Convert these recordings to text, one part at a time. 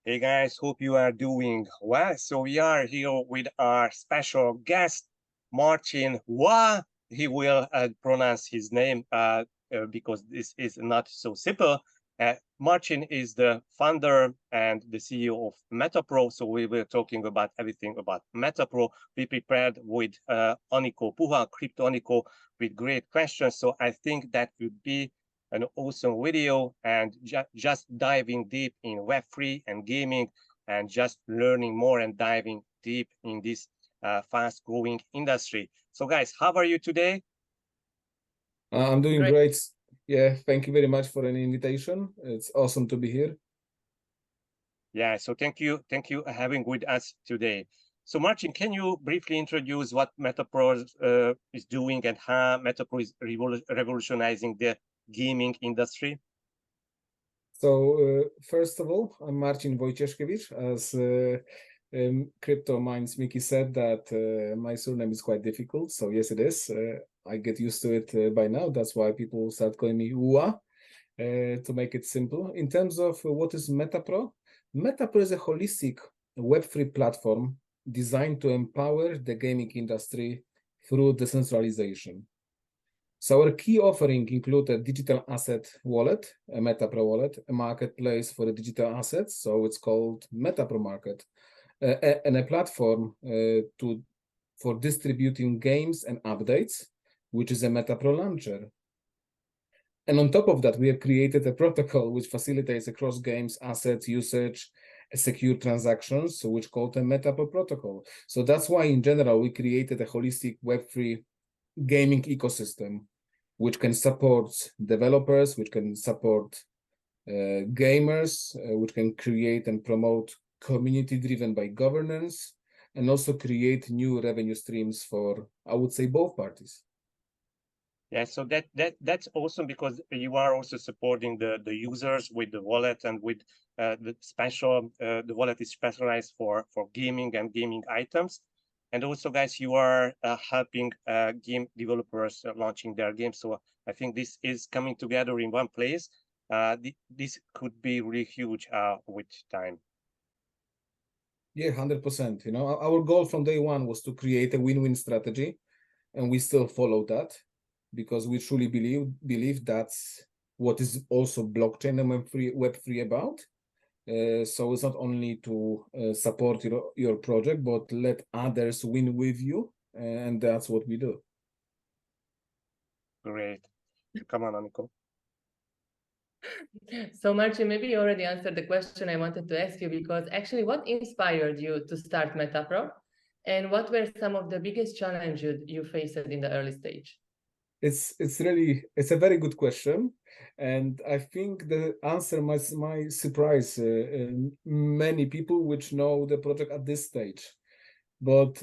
Hey guys, hope you are doing well. So we are here with our special guest, Marcin. He will pronounce his name because this is not so simple. Marcin is the founder and the CEO of Metapro. So we were talking about everything about Metapro. We prepared with Aniko Puha, cryptoaniko, with great questions. So I think that would be an awesome video and just diving deep in Web3 and gaming and just learning more and diving deep in this fast growing industry. So guys, how are you today? I'm doing great. Yeah, thank you very much for an invitation. It's awesome to be here. Yeah, so thank you having with us today. So Marcin, can you briefly introduce what Metapro is doing and how Metapro is revolutionizing the gaming industry? So first of all, I'm Marcin Wojcieszkiewicz. As Crypto Minds Mickey said that my surname is quite difficult. So yes, it is. I get used to it by now. That's why people start calling me UA to make it simple. In terms of what is Metapro, Metapro is a holistic Web3 platform designed to empower the gaming industry through decentralization. So our key offering include a digital asset wallet, a Metapro wallet, a marketplace for the digital assets, so it's called Metapro Market, and a platform for distributing games and updates, which is a Metapro launcher. And on top of that, we have created a protocol which facilitates across games, assets, usage, secure transactions, which called a Metapro protocol. So that's why, in general, we created a holistic Web3 gaming ecosystem, which can support developers, which can support gamers, which can create and promote community driven by governance, and also create new revenue streams for, I would say, both parties. Yeah, so that's awesome because you are also supporting the users with the wallet and with the special the wallet is specialized for gaming and gaming items, and also guys you are helping game developers launching their games. So I think this is coming together in one place. This could be really huge with time. Yeah, 100%. You know, our goal from day one was to create a win-win strategy, and we still follow that, because we truly believe that's what is also blockchain and Web3 about. So it's not only to support your project, but let others win with you, and that's what we do. Great. Come on, Aniko. So Marcin, maybe you already answered the question I wanted to ask you, because actually what inspired you to start Metapro? And what were some of the biggest challenges you faced in the early stage? It's a very good question, and I think the answer might surprise many people which know the project at this stage. But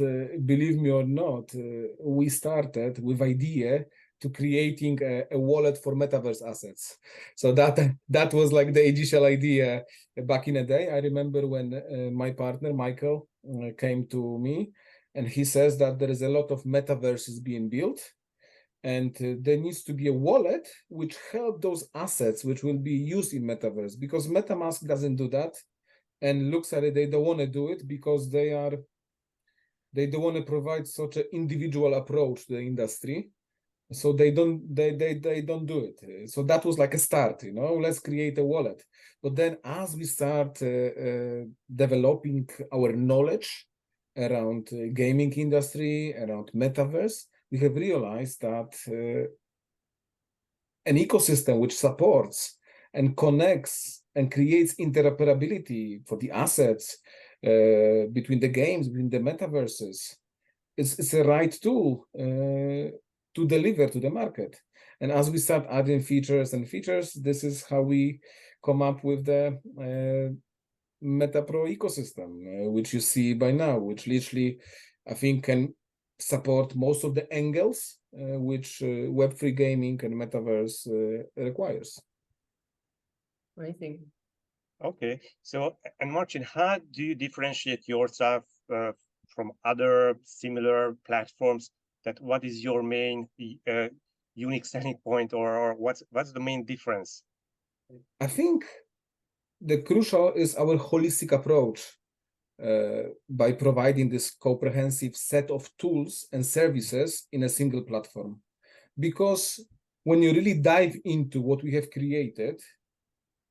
believe me or not, we started with idea to creating a wallet for metaverse assets. So that was like the initial idea back in the day. I remember when my partner Michael came to me, and he says that there is a lot of metaverses being built, and there needs to be a wallet which help those assets which will be used in metaverse, because MetaMask doesn't do that, and looks at it, they don't want to do it because they don't want to provide such an individual approach to the industry, so they don't do it. So that was like a start, let's create a wallet. But then as we start developing our knowledge around gaming industry, around metaverse, we have realized that an ecosystem which supports and connects and creates interoperability for the assets between the games, between the metaverses, it's a right tool to deliver to the market. And as we start adding features, this is how we come up with the Metapro ecosystem, which you see by now, which literally, I think, can support most of the angles which Web3 gaming and metaverse requires. Amazing. Okay, so and Marcin, how do you differentiate yourself from other similar platforms? That what is your main unique selling point, or what's the main difference? I think the crucial is our holistic approach by providing this comprehensive set of tools and services in a single platform. Because when you really dive into what we have created,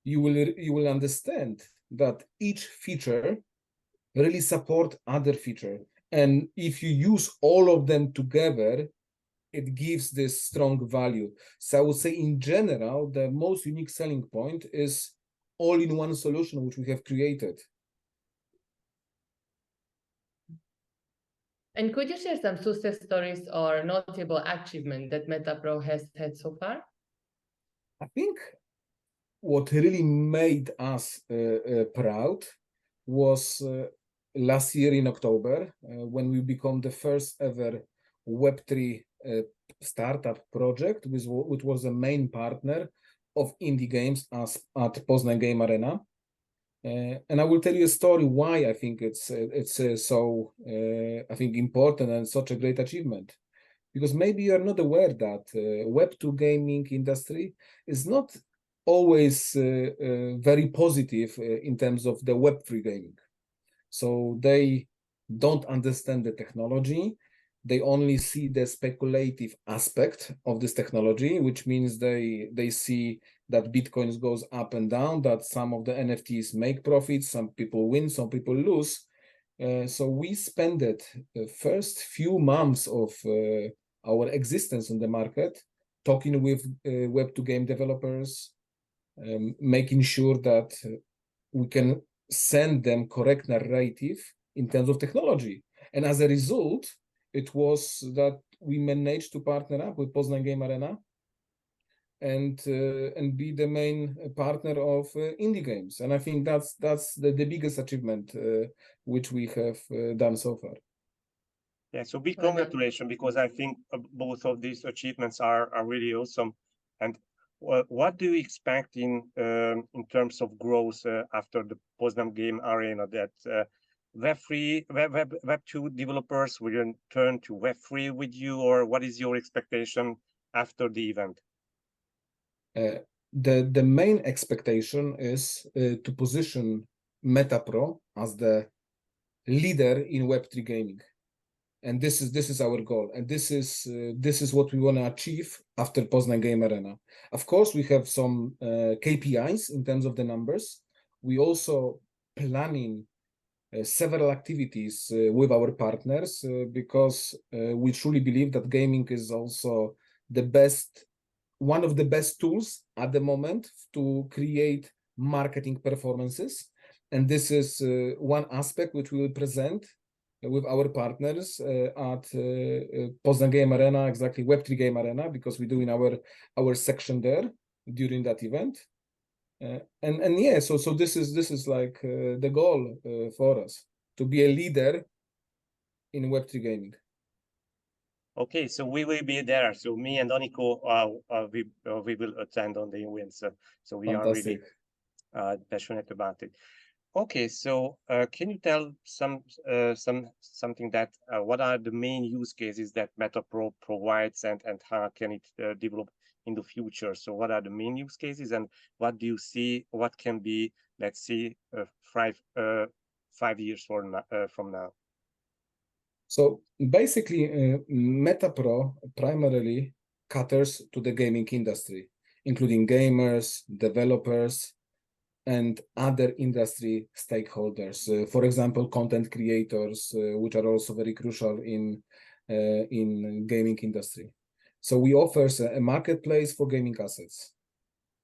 you will understand that each feature really support other feature. And if you use all of them together, it gives this strong value. So I would say in general, the most unique selling point is all-in-one solution which we have created. And could you share some success stories or notable achievement that Metapro has had so far? I think what really made us proud was last year in October, when we became the first ever Web3 startup project, which was a main partner of indie games at Poznań Game Arena. And I will tell you a story why I think it's so I think important and such a great achievement. Because maybe you are not aware that Web2 gaming industry is not always very positive in terms of the Web3 gaming. So they don't understand the technology. They only see the speculative aspect of this technology, which means they see that Bitcoin goes up and down, that some of the NFTs make profits, some people win, some people lose. So we spent the first few months of our existence on the market talking with Web2 game developers, making sure that we can send them correct narrative in terms of technology. And as a result, it was that we managed to partner up with Poznań Game Arena and be the main partner of indie games. And I think that's the biggest achievement which we have done so far. Yeah, so big congratulations, because I think both of these achievements are really awesome. And what do you expect in terms of growth after the Poznań Game Arena? That Web3, Web2 developers will turn to Web3 with you, or what is your expectation after the event? The main expectation is to position Metapro as the leader in Web3 gaming. And this is our goal, and this is what we want to achieve after Poznań Game Arena. Of course, we have some KPIs in terms of the numbers. We also planning several activities with our partners because we truly believe that gaming is also one of the best tools at the moment to create marketing performances, and this is one aspect which we will present with our partners at Poznań Game Arena, exactly Web3 Game Arena, because we're doing our section there during that event. And yeah, so this is like the goal for us, to be a leader in Web3 gaming. Okay, so we will be there. So me and Aniko, we will attend on the event. So we Fantastic. are really passionate about it. Okay, so can you tell something that what are the main use cases that Metapro provides, and how can it develop in the future? So what are the main use cases, and what do you see? What can be, let's see, 5 years from now? So basically, Metapro primarily caters to the gaming industry, including gamers, developers, and other industry stakeholders. For example, content creators, which are also very crucial in gaming industry. So we offer a marketplace for gaming assets.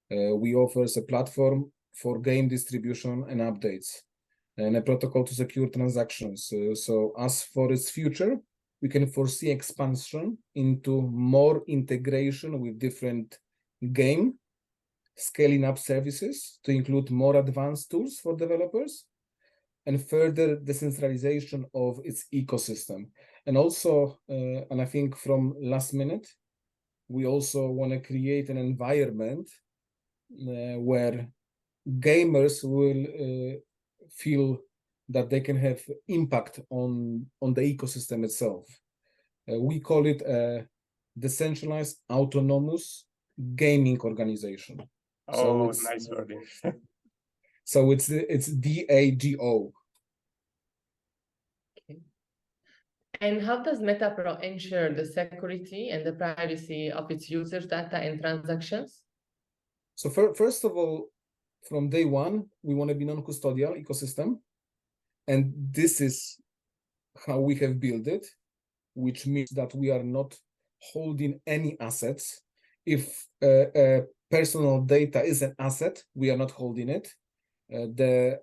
We offer a platform for game distribution and updates, and a protocol to secure transactions. So as for its future, we can foresee expansion into more integration with different game scaling up services to include more advanced tools for developers, and further decentralization of its ecosystem. And also, and I think from last minute, we also want to create an environment where gamers will feel that they can have impact on the ecosystem itself. We call it a decentralized autonomous gaming organization. Oh, so nice wording. So it's DAGO. Okay. And how does Metapro ensure the security and the privacy of its users' data and transactions? So first of all, from day one, we want to be non-custodial ecosystem. And this is how we have built it, which means that we are not holding any assets. If personal data is an asset, we are not holding it. The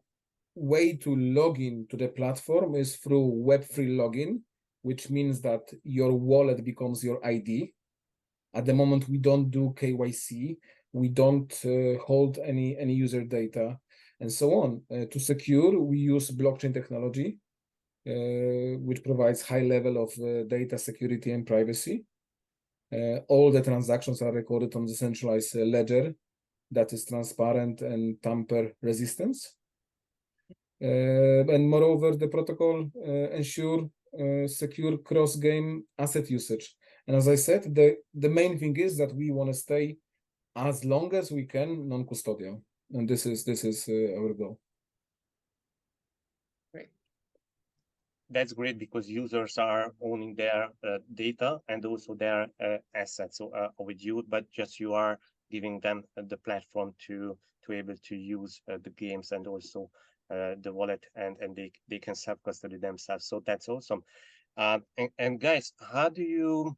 way to log in to the platform is through web3 login, which means that your wallet becomes your ID. At the moment, we don't do KYC, we don't hold any user data, and so on. To secure, we use blockchain technology, which provides high level of data security and privacy. All the transactions are recorded on the centralized ledger that is transparent and tamper resistant. And moreover, the protocol ensure secure cross-game asset usage. And as I said, the main thing is that we want to stay as long as we can non-custodial, and this is our goal. Great. That's great because users are owning their data and also their assets with you, but just you are giving them the platform to able to use the games and also the wallet, and they can self-custody themselves. So that's awesome. And guys, how do you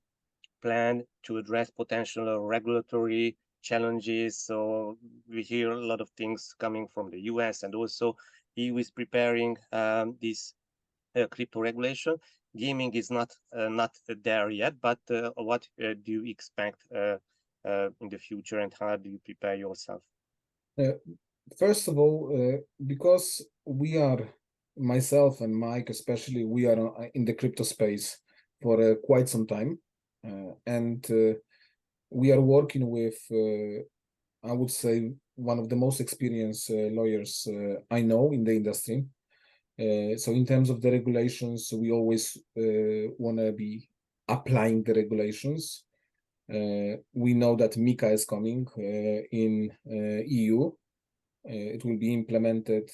plan to address potential regulatory challenges? So we hear a lot of things coming from the US, and also EU is preparing this crypto regulation. Gaming is not there yet, but what do you expect in the future, and how do you prepare yourself? First of all, because we are, myself and Mike especially, we are in the crypto space for quite some time, and we are working with, I would say, one of the most experienced lawyers I know in the industry. So in terms of the regulations, we always want to be applying the regulations. We know that MiCA is coming in EU. It will be implemented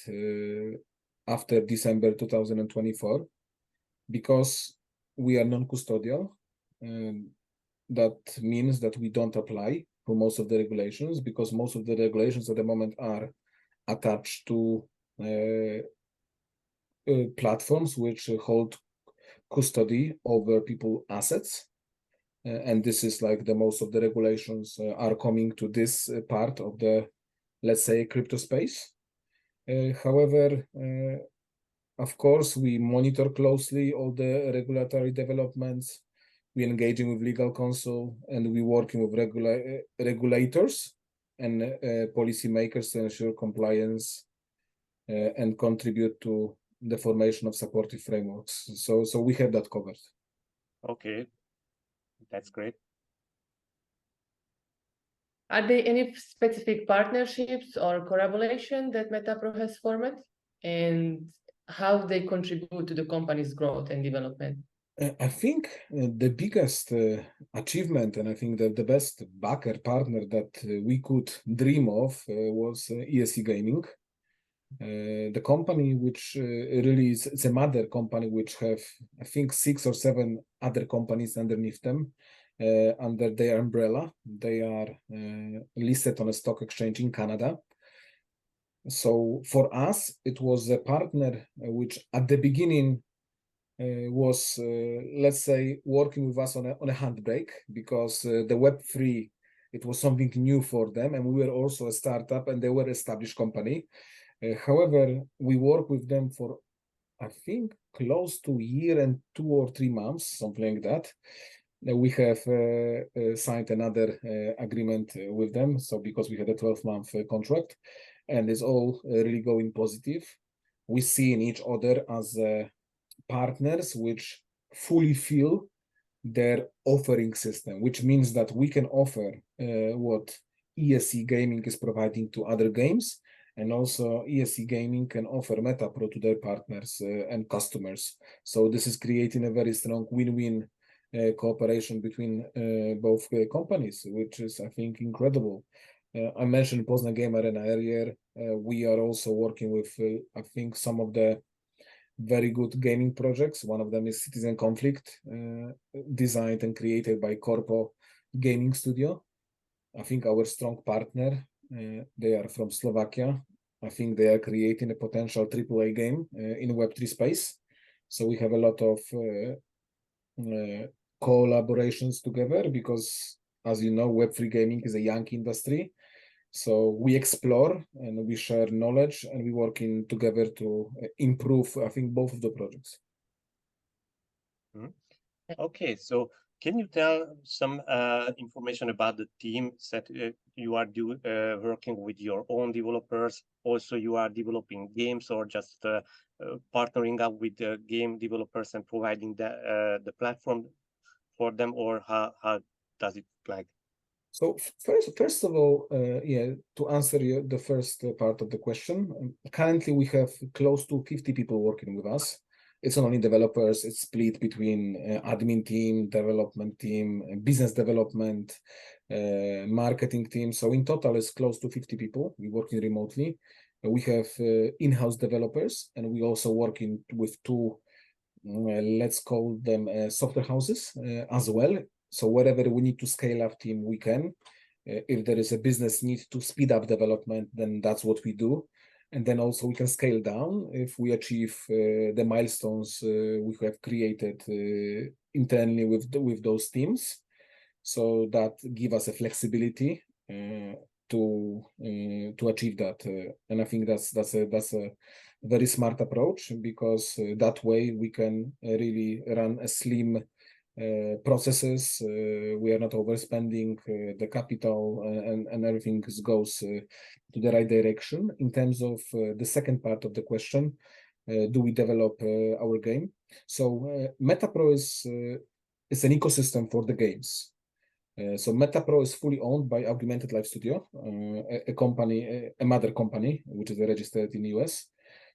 after December 2024. Because we are non-custodial, that means that we don't apply for most of the regulations, because most of the regulations at the moment are attached to platforms which hold custody over people's assets. And this is like the most of the regulations are coming to this part of the, let's say, crypto space. However, of course, we monitor closely all the regulatory developments. We're engaging with legal counsel, and we're working with regulators and policymakers to ensure compliance and contribute to the formation of supportive frameworks. So we have that covered. Okay, that's great. Are there any specific partnerships or collaboration that Metapro has formed, and how they contribute to the company's growth and development? I think the biggest achievement, and I think that the best backer partner that we could dream of was ESE Gaming. The company which really is, it's a mother company which have, I think, 6 or 7 other companies underneath them, under their umbrella. They are listed on a stock exchange in Canada. So for us, it was a partner which at the beginning was, let's say, working with us on a handbrake, because the Web3, it was something new for them, and we were also a startup, and they were an established company. However, we worked with them for, I think, close to a year and 2 or 3 months, something like that. We have signed another agreement with them, so because we had a 12-month contract, and it's all really going positive. We see in each other as partners which fully fill their offering system, which means that we can offer what ESE Gaming is providing to other games, and also ESE Gaming can offer Metapro to their partners and customers. So this is creating a very strong win-win cooperation between both companies, which is, I think, incredible. I mentioned Poznan Game Arena earlier. We are also working with, I think, some of the very good gaming projects. One of them is Citizen Conflict, designed and created by Corpo Gaming Studio. I think our strong partner, they are from Slovakia. I think they are creating a potential AAA game in Web3 space. So we have a lot of collaborations together because, as you know, Web3 gaming is a young industry. So we explore and we share knowledge and we working together to improve, I think, both of the projects. Okay, so can you tell some information about the team that you are working with your own developers? Also, you are developing games or just partnering up with the game developers and providing the platform for them, or how does it look like? So first of all, yeah, to answer the first part of the question, currently we have close to 50 people working with us. It's not only developers, it's split between admin team, development team, business development, marketing team. So in total, it's close to 50 people. We're working remotely. We have in-house developers, and we also working with two, let's call them software houses as well. So wherever we need to scale up team, we can. If there is a business need to speed up development, then that's what we do. And then also we can scale down if we achieve the milestones we have created internally with those teams. So that give us a flexibility to achieve that. And I think that's a very smart approach, because that way we can really run a slim processes. We are not overspending the capital, and everything goes to the right direction. In terms of the second part of the question, do we develop our game? So Metapro is an ecosystem for the games. So Metapro is fully owned by Augmented Life Studio, a company, a mother company, which is registered in the US.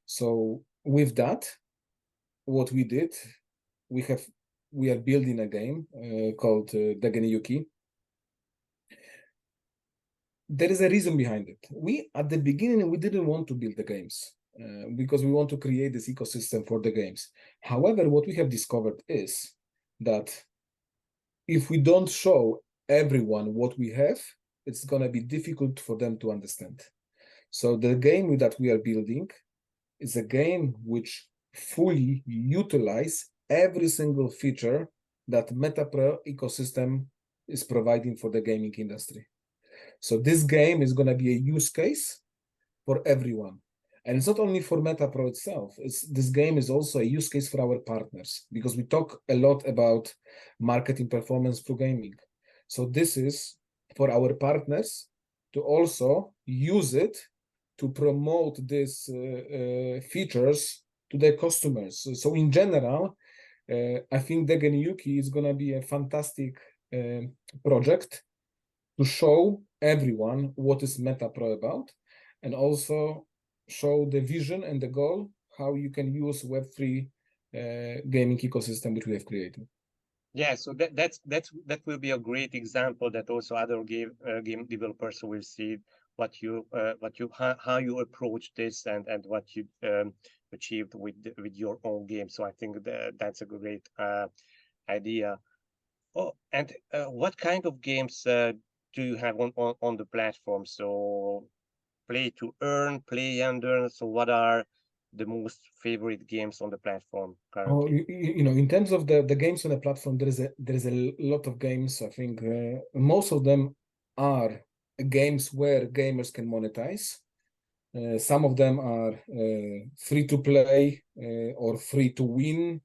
So with that, what we did, we are building a game called derived. There is a reason behind it. At the beginning, we didn't want to build the games because we want to create this ecosystem for the games. However, what we have discovered is that if we don't show everyone what we have, it's going to be difficult for them to understand. So the game that we are building is a game which fully utilize every single feature that Metapro ecosystem is providing for the gaming industry. So this game is going to be a use case for everyone. And it's not only for Metapro itself, this game is also a use case for our partners, because we talk a lot about marketing performance through gaming. So this is for our partners to also use it to promote these features to their customers. So in general, I think derived is going to be a fantastic project to show everyone what is Metapro about, and also show the vision and the goal, how you can use Web3 gaming ecosystem which we have created. Yeah, so that will be a great example that also other game developers will see how you approach this and what you achieved with your own game. So I think that's a great idea. Oh, and what kind of games do you have on the platform? So play to earn, play and earn. So what are the most favorite games on the platform currently? In terms of the games on the platform, there is a lot of games. I think most of them are games where gamers can monetize. Some of them are free to play or free to win,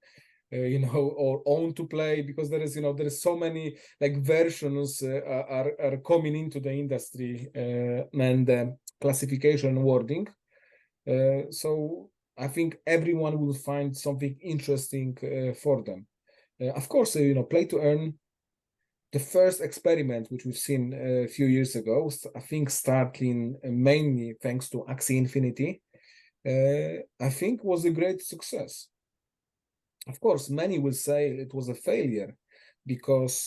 or own to play, because there is so many like versions are coming into the industry and classification wording. So I think everyone will find something interesting for them. Of course, play to earn. The first experiment, which we've seen a few years ago, I think starting mainly thanks to Axie Infinity, I think was a great success. Of course, many will say it was a failure because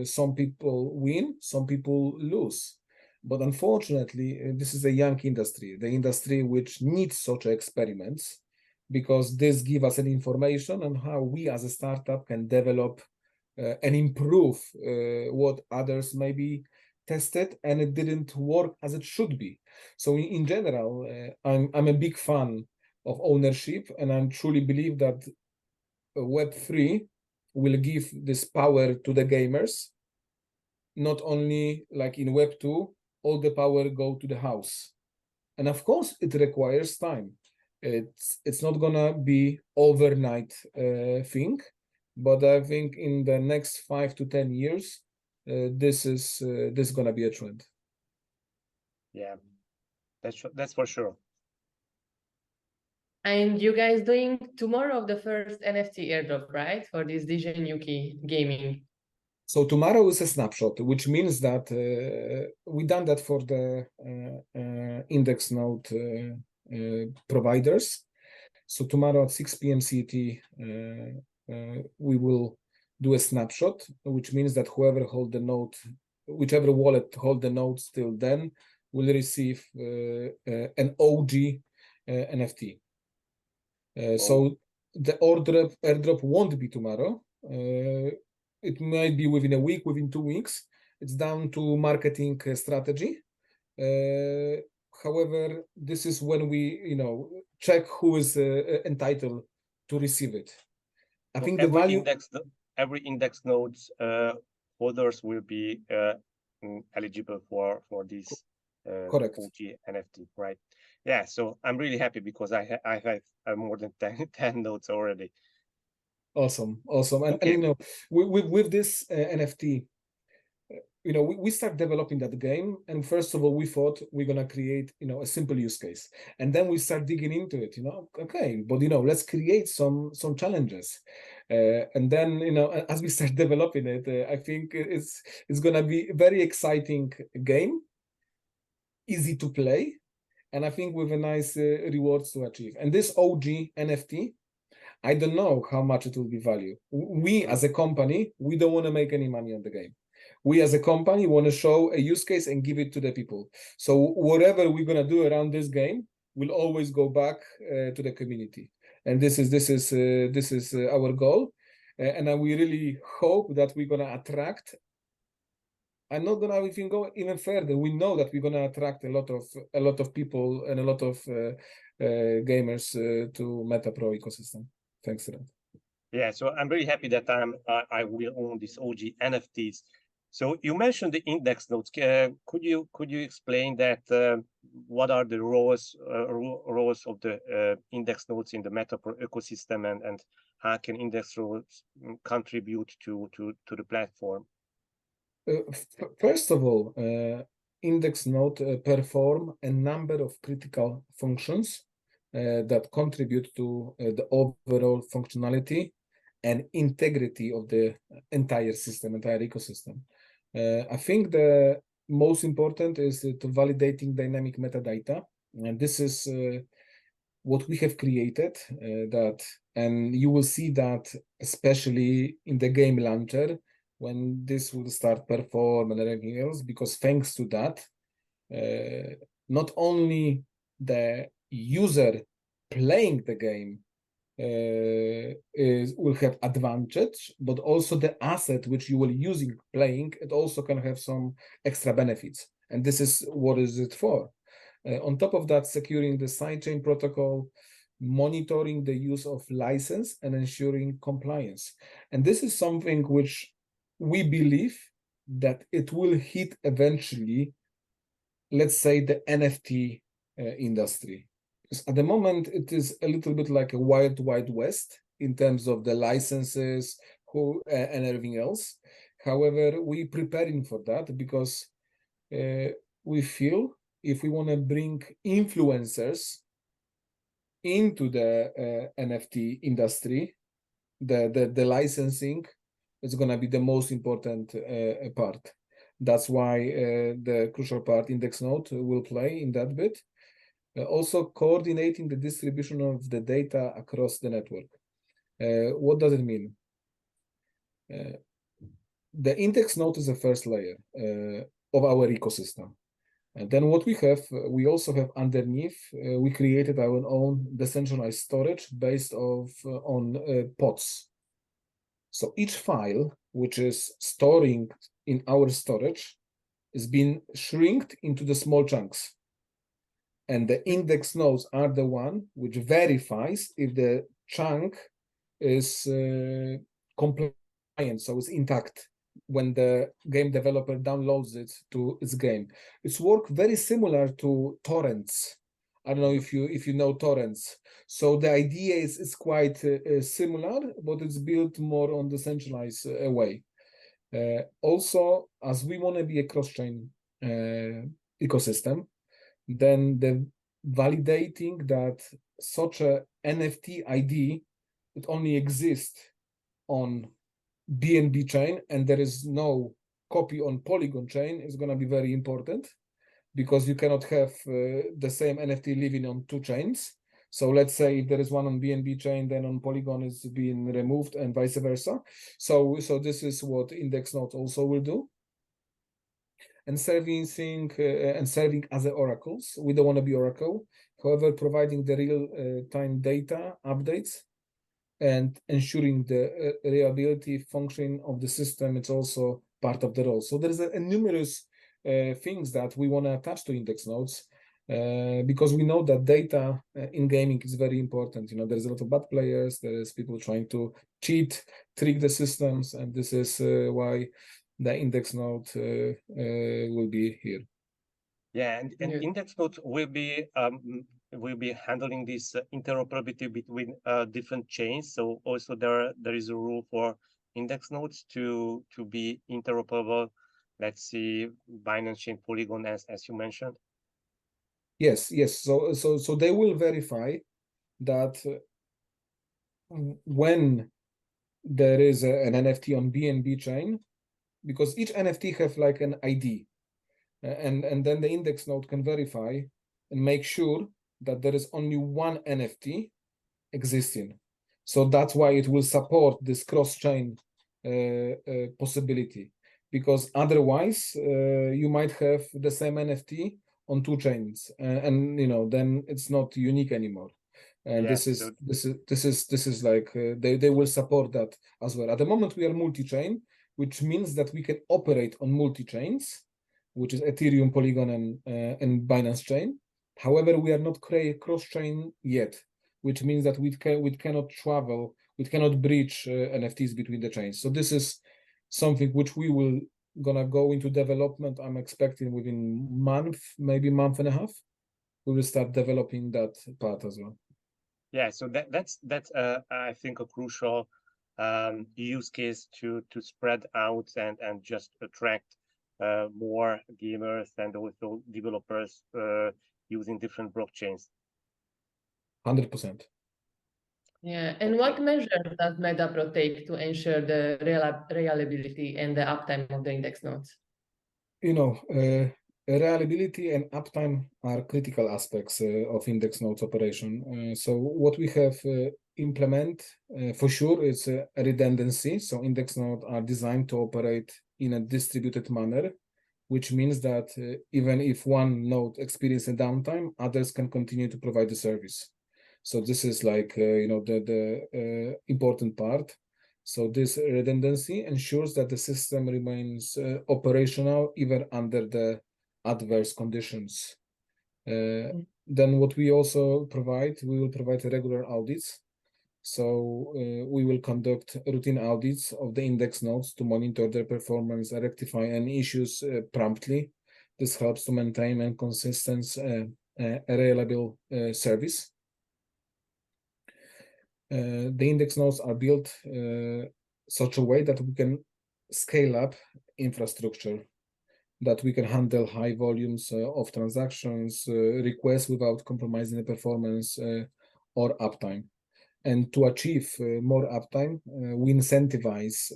some people win, some people lose. But unfortunately, this is a young industry, the industry which needs such experiments, because this gives us an information on how we as a startup can develop and improve what others maybe tested and it didn't work as it should be. So in general, I'm a big fan of ownership, and I truly believe that Web3 will give this power to the gamers. Not only like in Web2, all the power go to the house. And of course, it requires time. It's not gonna be overnight thing, but I think in the next 5 to 10 years, this is gonna be a trend. Yeah, that's for sure. And you guys doing tomorrow the first NFT airdrop, right? For this DJ Yuki gaming. So tomorrow is a snapshot, which means that we done that for the indexNODE providers. So tomorrow at 6 p.m. CET, we will do a snapshot, which means that whoever hold the node, whichever wallet hold the nodes till then, will receive an OG NFT. So the airdrop won't be tomorrow. It might be within a week, within 2 weeks. It's down to marketing strategy. However, this is when we, check who is entitled to receive it. I think the value. Every indexNODES holders will be eligible for this correct OG NFT, right? Yeah, so I'm really happy because I have more than 10 nodes already. Awesome. And, okay. and with this NFT, we start developing that game, and first of all, we thought we're gonna create, a simple use case, and then we start digging into it. Okay, but let's create some challenges, and then as we start developing it, I think it's gonna be a very exciting game, easy to play, and I think with a nice rewards to achieve. And this OG NFT, I don't know how much it will be valued. We as a company, we don't want to make any money on the game. We as a company want to show a use case and give it to the people. So whatever we're gonna do around this game will always go back to the community. And this is our goal. And we really hope that we're gonna attract. I'm not gonna even go even further. We know that we're gonna attract a lot of people and a lot of gamers to Metapro ecosystem. Thanks to that. Yeah, so I'm very happy that I will own these OG NFTs. So you mentioned the indexNODES. Could you explain that? What are the roles of the indexNODES in the Metapro ecosystem, and how can indexNODES contribute to the platform? First of all, indexNODE perform a number of critical functions that contribute to the overall functionality and integrity of the entire ecosystem. I think the most important is to validating dynamic metadata, and this is what we have created. And you will see that especially in the game launcher when this will start perform and everything else, because thanks to that, not only the user playing the game will have advantage, but also the asset which you will using playing, it also can have some extra benefits. And this is what is it for. On top of that, securing the sidechain protocol, monitoring the use of license, and ensuring compliance. And this is something which we believe that it will hit eventually, let's say, the NFT industry. Because at the moment, it is a little bit like a wild west in terms of the licenses and everything else. However, we're preparing for that because we feel if we want to bring influencers into the NFT industry, the licensing is going to be the most important part. That's why the crucial part indexNODE will play in that bit. Also coordinating the distribution of the data across the network. What does it mean? The indexNODE is the first layer of our ecosystem. And then what we have, we also have underneath, we created our own decentralized storage based on pods. So each file which is storing in our storage is being shrinked into the small chunks. And the index nodes are the one which verifies if the chunk is compliant, so it's intact when the game developer downloads it to its game. It's work very similar to torrents. I don't know if you know torrents. So the idea is quite similar, but it's built more on the centralized way. Also, as we want to be a cross-chain ecosystem, then the validating that such a NFT ID it only exists on BNB chain and there is no copy on Polygon chain is going to be very important, because you cannot have the same NFT living on two chains. So let's say if there is one on BNB chain, then on Polygon is being removed and vice versa. So this is what indexNODES also will do. And serving as oracles. We don't want to be Oracle. However, providing the real-time data updates and ensuring the reliability function of the system, it's also part of the role. So there's a numerous things that we want to attach to indexNODES because we know that data in gaming is very important. You know, there's a lot of bad players. There is people trying to cheat, trick the systems, and this is why the indexNODE will be here. Yeah, and indexNODE will be handling this interoperability between different chains. So also there is a rule for indexNODES to be interoperable. Let's see, Binance Chain, Polygon, as you mentioned. Yes. So they will verify that when there is an NFT on BNB chain, because each NFT have like an ID, and then the indexNODE can verify and make sure that there is only one NFT existing. So that's why it will support this cross-chain possibility, because otherwise you might have the same NFT on two chains, and you know, then it's not unique anymore. And Yeah, this is like they will support that as well. At the moment we are multi-chain, which means that we can operate on multi-chains, which is Ethereum, Polygon, and Binance chain. However, we are not cross-chain yet, which means that we cannot travel, we cannot breach NFTs between the chains. So this is something which we will gonna go into development. I'm expecting within month, maybe month and a half, we will start developing that part as well. Yeah, so that's I think a crucial use case to spread out and just attract more gamers and also developers using different blockchains. 100%. Yeah, and what measures does Metapro take to ensure the reliability and the uptime of the indexNODES? You know, reliability and uptime are critical aspects of indexNODES operation. So what we have implement for sure is redundancy. So indexNODES are designed to operate in a distributed manner, which means that even if one node experiences a downtime, others can continue to provide the service. So this is like you know, the important part. So this redundancy ensures that the system remains operational even under the adverse conditions. Then what we also provide, we will provide regular audits. So we will conduct routine audits of the indexNODES to monitor their performance and rectify any issues promptly. This helps to maintain a consistent, reliable service. The indexNODES are built such a way that we can scale up infrastructure, that we can handle high volumes of transactions, requests without compromising the performance or uptime. And to achieve more uptime, we incentivize,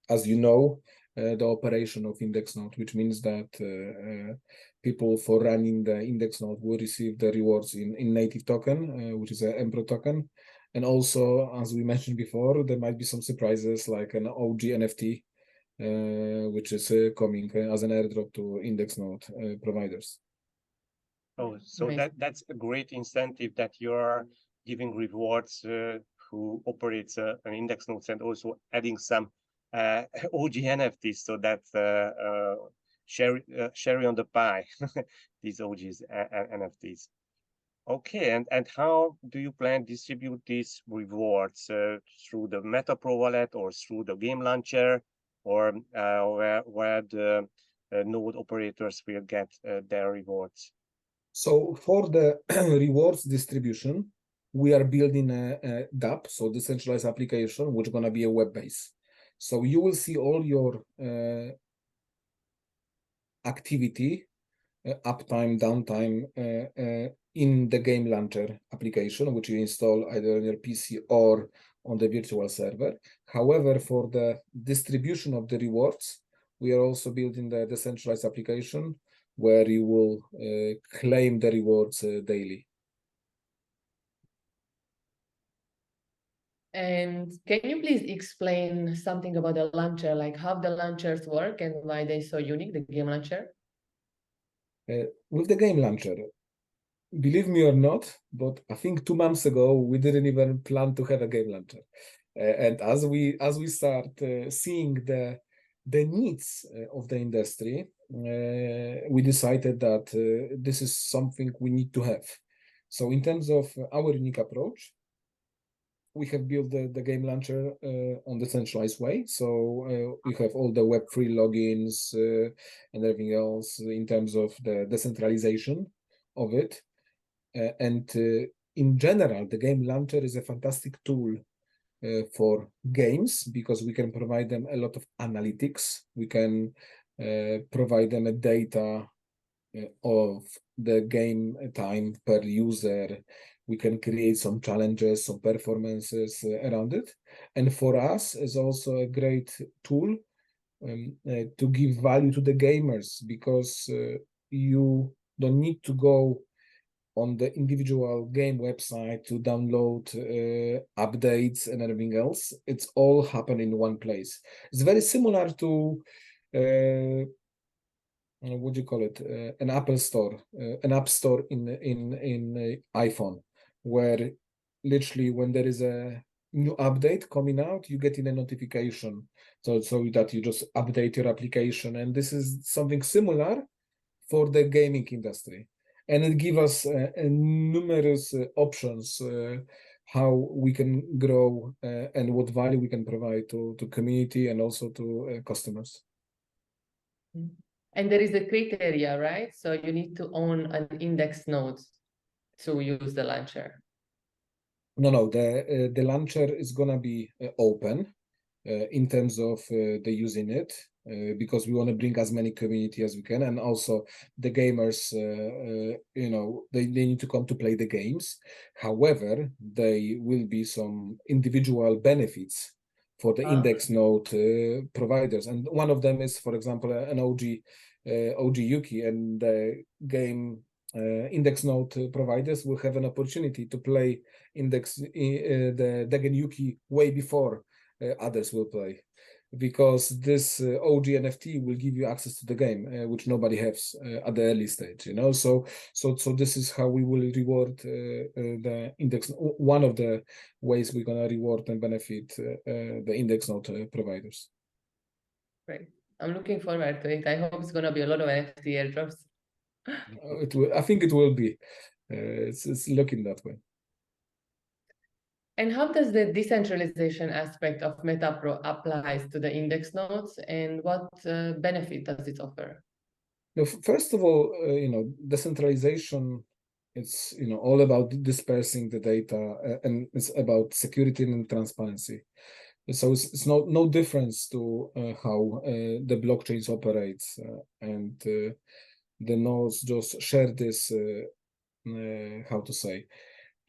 as you know, the operation of indexNODE, which means that people for running the indexNODE will receive the rewards in native token, which is an MPRO token. And also, as we mentioned before, there might be some surprises like an OG NFT which is coming as an airdrop to indexNODE providers. Oh, so that's a great incentive that you're giving rewards who operates an indexNODES and also adding some OG NFTs, so that's cherry on the pie, these OGs NFTs. Okay, and how do you plan to distribute these rewards through the Metapro wallet or through the game launcher, or where the node operators will get their rewards? So for the rewards distribution, we are building a DApp, so decentralized application, which is going to be a web base. So you will see all your activity, uptime, downtime in the game launcher application, which you install either on your PC or on the virtual server. However, for the distribution of the rewards, we are also building the decentralized application where you will claim the rewards daily. And can you please explain something about the launcher, like how the launchers work and why they're so unique, the game launcher? With the game launcher, believe me or not, but I think 2 months ago we didn't even plan to have a game launcher, and as we start seeing the needs of the industry, we decided that this is something we need to have. So in terms of our unique approach, we have built the game launcher on the centralized way. So we have all the Web3 logins and everything else in terms of the decentralization of it. And in general, the game launcher is a fantastic tool for games because we can provide them a lot of analytics. We can provide them a data of the game time per user. We can create some challenges, some performances around it. And for us, it's also a great tool to give value to the gamers because you don't need to go on the individual game website to download updates and everything else. It's all happening in one place. It's very similar to what do you call it? An Apple Store, an app store in iPhone, where literally when there is a new update coming out, you get in a notification, so that you just update your application. And this is something similar for the gaming industry, and it gives us numerous options how we can grow and what value we can provide to community and also to customers. And there is a criteria, right? So you need to own an indexNODES to use the launcher. No, the launcher is gonna be open in terms of the using it because we want to bring as many community as we can, and also the gamers, you know, they need to come to play the games. However, there will be some individual benefits for the indexNODE providers, and one of them is, for example, an OG Yuki, and the game indexNODE providers will have an opportunity to play the Degen Yuki way before others will play, because this OG NFT will give you access to the game, which nobody has at the early stage, you know. So this is how we will reward the index. One of the ways we're gonna reward and benefit the indexNODE providers. Great. I'm looking forward to it. I hope it's gonna be a lot of NFT airdrops. It will. I think it will be. It's looking that way. And how does the decentralization aspect of Metapro applies to the indexNODES, and what benefit does it offer? Now, first of all, you know, decentralization, it's, you know, all about dispersing the data, and it's about security and transparency. So it's no difference to how the blockchains operates, and the nodes just share this, how to say,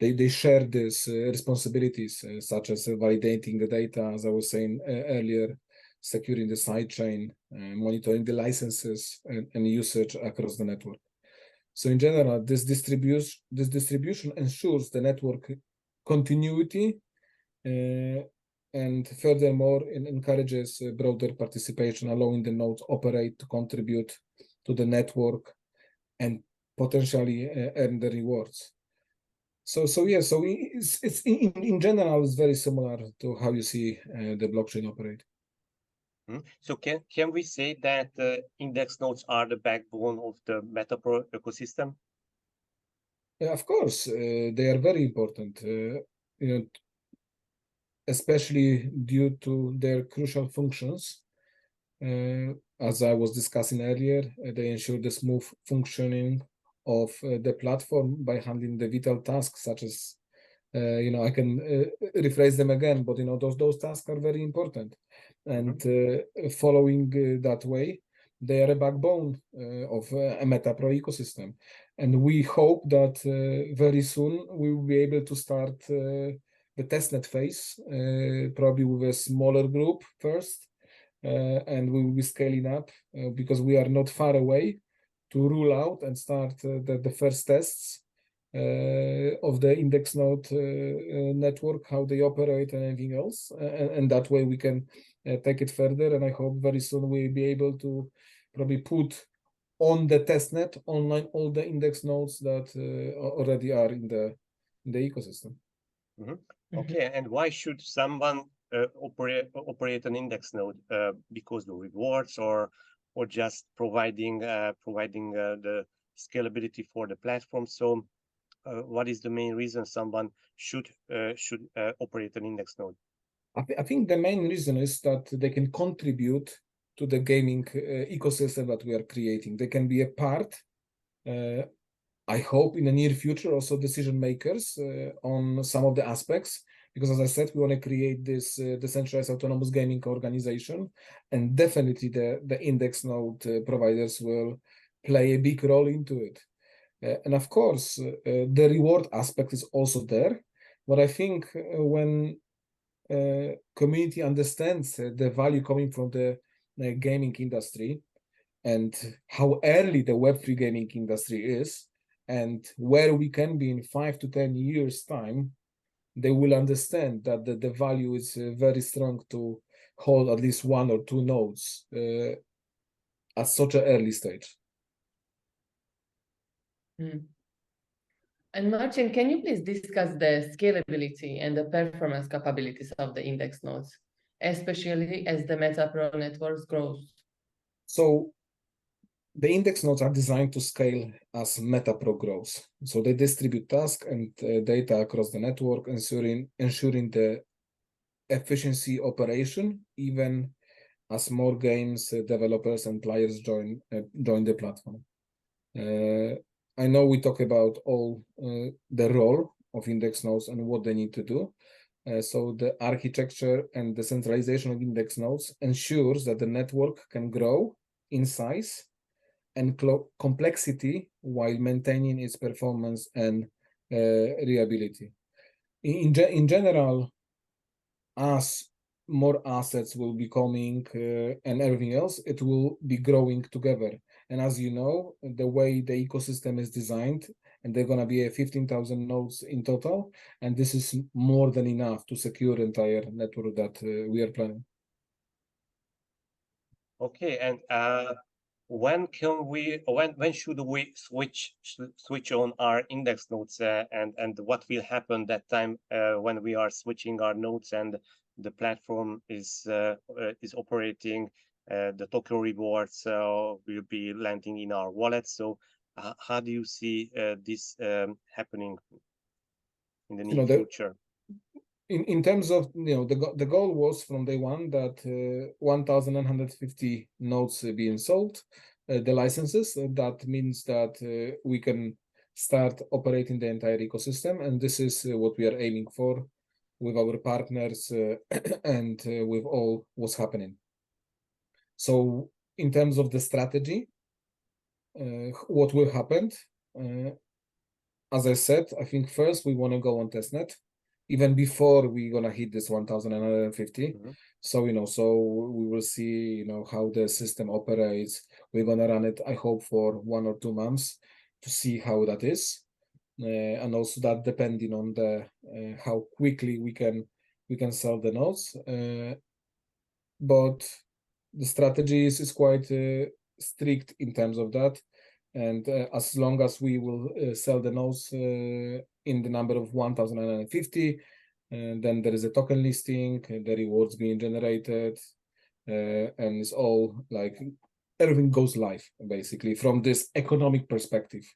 they share these responsibilities, such as validating the data, as I was saying earlier, securing the sidechain, monitoring the licenses and usage across the network. So in general, this distribution ensures the network continuity and furthermore, it encourages broader participation, allowing the nodes operate to contribute to the network and potentially earn the rewards. So it's in general, it's very similar to how you see the blockchain operate. So can we say that index nodes are the backbone of the Metapro ecosystem? Of course, they are very important. Especially due to their crucial functions. As I was discussing earlier, they ensure the smooth functioning of the platform by handling the vital tasks such as, I can rephrase them again, but those tasks are very important. And following that way, they are a backbone of a Metapro ecosystem. And we hope that very soon we will be able to start the testnet phase, probably with a smaller group first, and we will be scaling up because we are not far away to rule out and start the first tests of the index node network, how they operate and everything else. And that way we can take it further. And I hope very soon we'll be able to probably put on the testnet online all the index nodes that already are in the ecosystem. Okay, and why should someone operate an index node? Because the rewards, or just providing the scalability for the platform? So, what is the main reason someone should operate an index node? I think the main reason is that they can contribute to the gaming ecosystem that we are creating. They can be a part. I hope in the near future also decision makers on some of the aspects, because as I said, we want to create this decentralized autonomous gaming organization, and definitely the index node providers will play a big role into it. And of course, the reward aspect is also there, but I think when community understands the value coming from the gaming industry and how early the Web3 gaming industry is, and where we can be in 5 to 10 years' time, they will understand that the value is very strong to hold at least one or two nodes at such an early stage. And Marcin, can you please discuss the scalability and the performance capabilities of the index nodes, especially as the Metapro networks grows? So the index nodes are designed to scale as Metapro grows. So they distribute tasks and data across the network, ensuring the efficiency operation, even as more games, developers and players join the platform. I know we talk about all the role of index nodes and what they need to do. So the architecture and the centralization of index nodes ensures that the network can grow in size and complexity while maintaining its performance and reliability. In general, as more assets will be coming and everything else, it will be growing together. And as you know, the way the ecosystem is designed, and they're going to be 15,000 nodes in total, and this is more than enough to secure the entire network that we are planning. Okay, and when should we switch on our index nodes, and what will happen that time when we are switching our nodes and the platform is operating, the token rewards will be landing in our wallet? So how do you see this happening in the near future? In terms of, the goal was from day one that 1,950 nodes being sold, the licenses. That means that we can start operating the entire ecosystem, and this is what we are aiming for with our partners and with all what's happening. So in terms of the strategy, what will happen? As I said, I think first we want to go on testnet, even before we're gonna hit this 1,950. So so we will see how the system operates. We're gonna run it, I hope, for 1 or 2 months to see how that is, and also that depending on the how quickly we can we can sell the nodes. But the strategy is quite strict in terms of that. And as long as we will sell the nodes in the number of 1,950, then there is a token listing, the rewards being generated, and it's all like everything goes live basically from this economic perspective.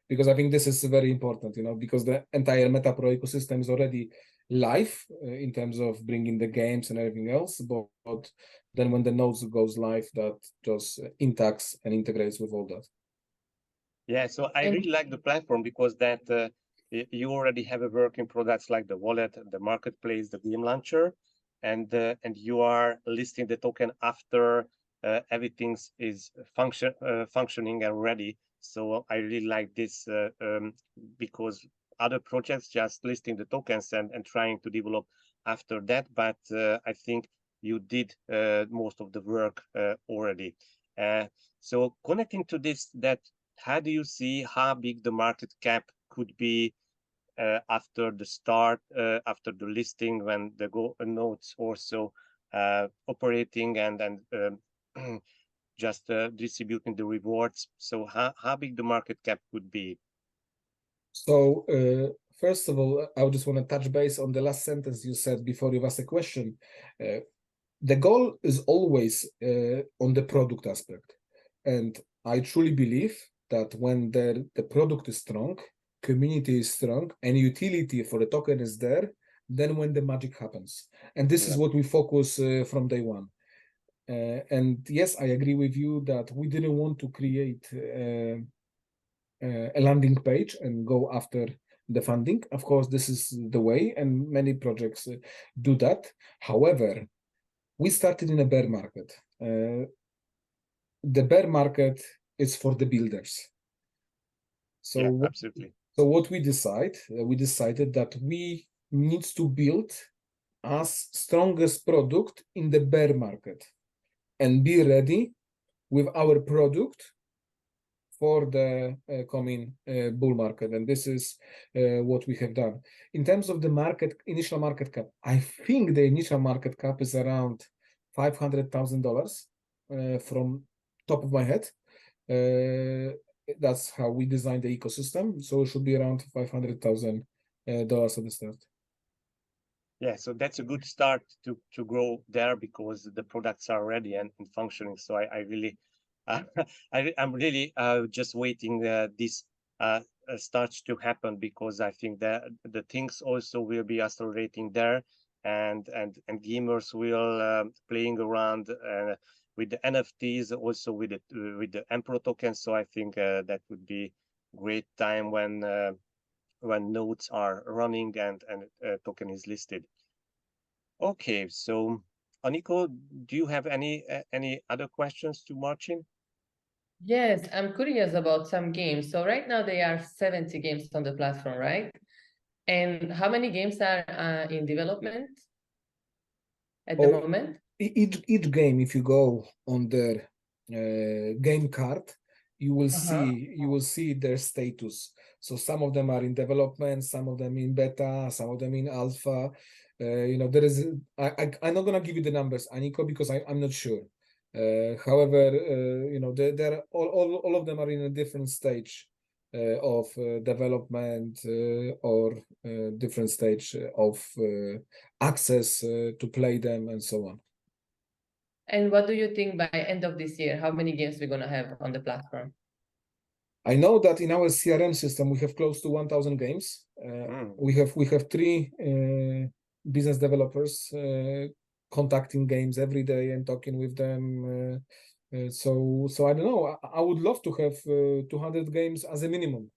Because I think this is very important, because the entire Metapro ecosystem is already live in terms of bringing the games and everything else. But then when the nodes goes live, that just intacts and integrates with all that. Yeah, so I really like the platform because that you already have a working products like the wallet, the marketplace, the game launcher, and you are listing the token after everything is functioning and ready. So I really like this because other projects just listing the tokens and trying to develop after that. But I think you did most of the work already. So connecting to this, how do you see how big the market cap could be after the start, after the listing, when the nodes also operating and just distributing the rewards? So how big the market cap could be? So first of all, I just want to touch base on the last sentence you said before you asked a question. The goal is always on the product aspect. And I truly believe that when the product is strong, community is strong, and utility for the token is there, then when the magic happens. And this is what we focus from day one. And yes, I agree with you that we didn't want to create a landing page and go after the funding. Of course, this is the way, and many projects do that. However, we started in a bear market. The bear market is for the builders. So yeah, absolutely. So what we decided that we need to build as strongest product in the bear market and be ready with our product for the coming bull market. And this is what we have done. In terms of the initial market cap, I think the initial market cap is around $500,000 from top of my head. That's how we designed the ecosystem. So it should be around $500,000 at the start. Yeah, so that's a good start to grow there because the products are ready and functioning. So I really, I'm really just waiting this starts to happen because I think that the things also will be accelerating there, and gamers will playing around with the NFTs, also with the MPRO tokens. So I think that would be great time when nodes are running and token is listed. Okay, so Aniko, do you have any other questions to Marcin? Yes, I'm curious about some games. So right now there are 70 games on the platform, right? And how many games are in development at the moment? Each game, if you go on their game card, you will see their status. So some of them are in development, some of them in beta, some of them in alpha. There is. I'm not gonna give you the numbers, Aniko, because I'm not sure. However, they're all of them are in a different stage of development or different stage of access to play them and so on. And what do you think by end of this year? How many games we're gonna have on the platform? I know that in our CRM system we have close to 1,000 games. We have 3 business developers contacting games every day and talking with them. So I don't know. I would love to have 200 games as a minimum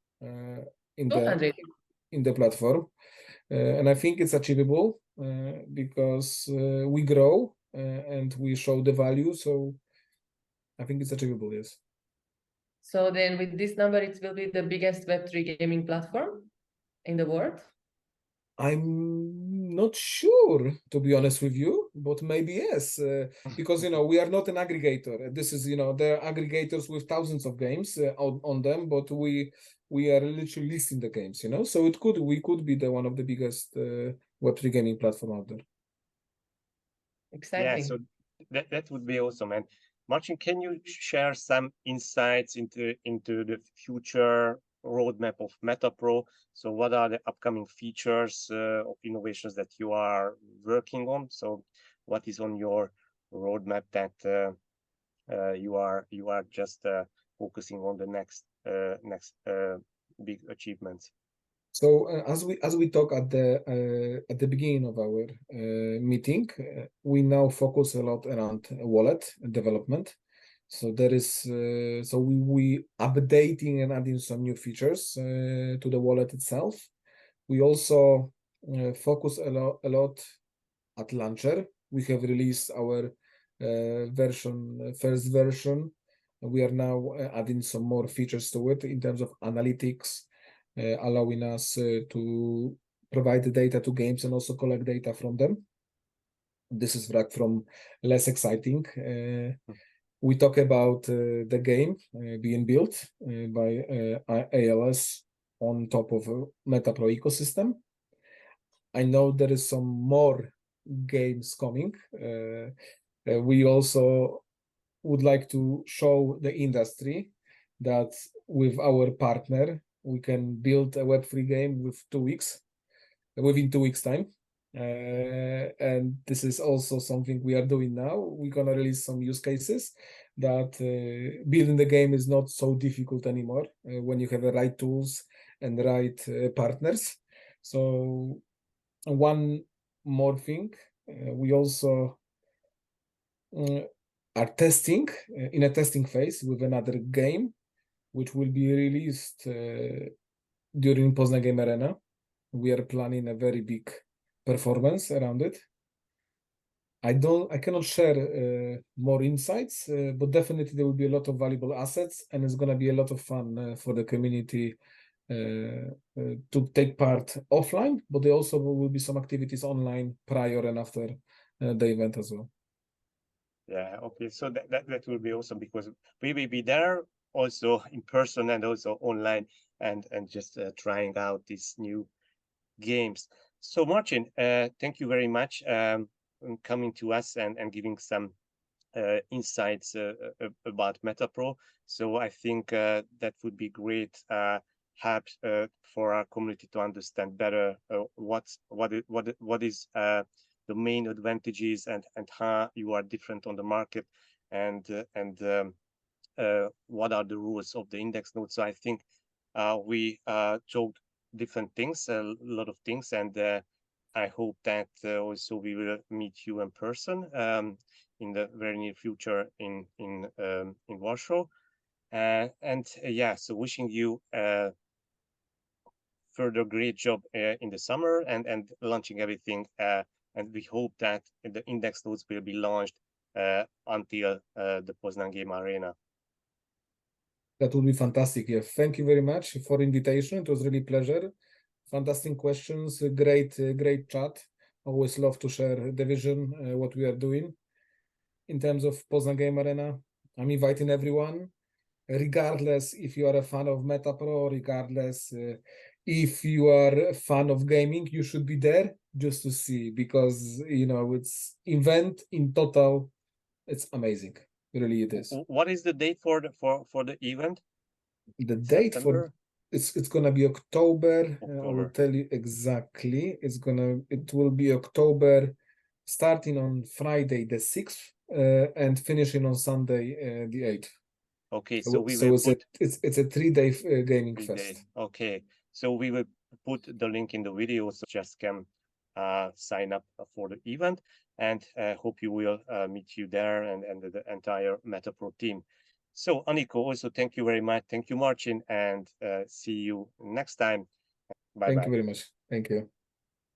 in the platform, and I think it's achievable because we grow and we show the value. So I think it's achievable. Yes. So then, with this number, it will be the biggest Web3 gaming platform in the world? I'm not sure, to be honest with you, but maybe yes, because we are not an aggregator. This is there are aggregators with thousands of games on them, but we are literally listing the games. So we could be one of the biggest Web3 gaming platform out there. exciting. so that would be awesome. And Marcin, can you share some insights into the future roadmap of Metapro? So what are the upcoming features of innovations that you are working on? So what is on your roadmap that you are just focusing on the next big achievements? So as we talk at the beginning of our meeting, we now focus a lot around wallet development. So there is so we updating and adding some new features to the wallet itself. We also focus a lot at launcher. We have released our first version. We are now adding some more features to it in terms of analytics, allowing us to provide the data to games and also collect data from them. This is from less exciting. We talk about the game being built by ALS on top of a Metapro ecosystem. I know there is some more games coming. We also would like to show the industry that with our partner, we can build a Web3 game within 2 weeks time. And this is also something we are doing now. We're going to release some use cases that building the game is not so difficult anymore when you have the right tools and the right partners. So one more thing, we also are testing in a testing phase with another game, which will be released during Poznan Game Arena. We are planning a very big performance around it. I cannot share more insights, but definitely there will be a lot of valuable assets, and it's going to be a lot of fun for the community to take part offline, but there also will be some activities online prior and after the event as well. Yeah, okay, so that will be awesome because we will be there also in person and also online and just trying out these new games. So Marcin, thank you very much coming to us and giving some insights about Metapro. So I think that would be great help for our community to understand better what is the main advantages and how you are different on the market and what are the rules of the index node. So I think we talked different things, a lot of things, and I hope that also we will meet you in person in the very near future in Warsaw. Yeah, so wishing you further great job in the summer and launching everything. And we hope that the index nodes will be launched until the Poznan Game Arena. That would be fantastic. Yeah, thank you very much for invitation. It was really a pleasure. Fantastic questions, great chat. Always love to share the vision, what we are doing. In terms of Poznan Game Arena, I'm inviting everyone, regardless if you are a fan of Metapro, regardless if you are a fan of gaming, you should be there just to see, because it's event in total, it's amazing. Really it is. What is the date for the event? The date September? it's gonna be October. I will October. tell you exactly. It will be October, starting on Friday the 6th and finishing on Sunday the 8th. Okay, so we will put it's a 3-day gaming fest. Okay, so we will put the link in the video so just can sign up for the event, and hope you will meet you there and the entire Metapro team. So Aniko, also thank you very much. Thank you, Marcin, and see you next time. Bye bye. Thank you very much. Thank you.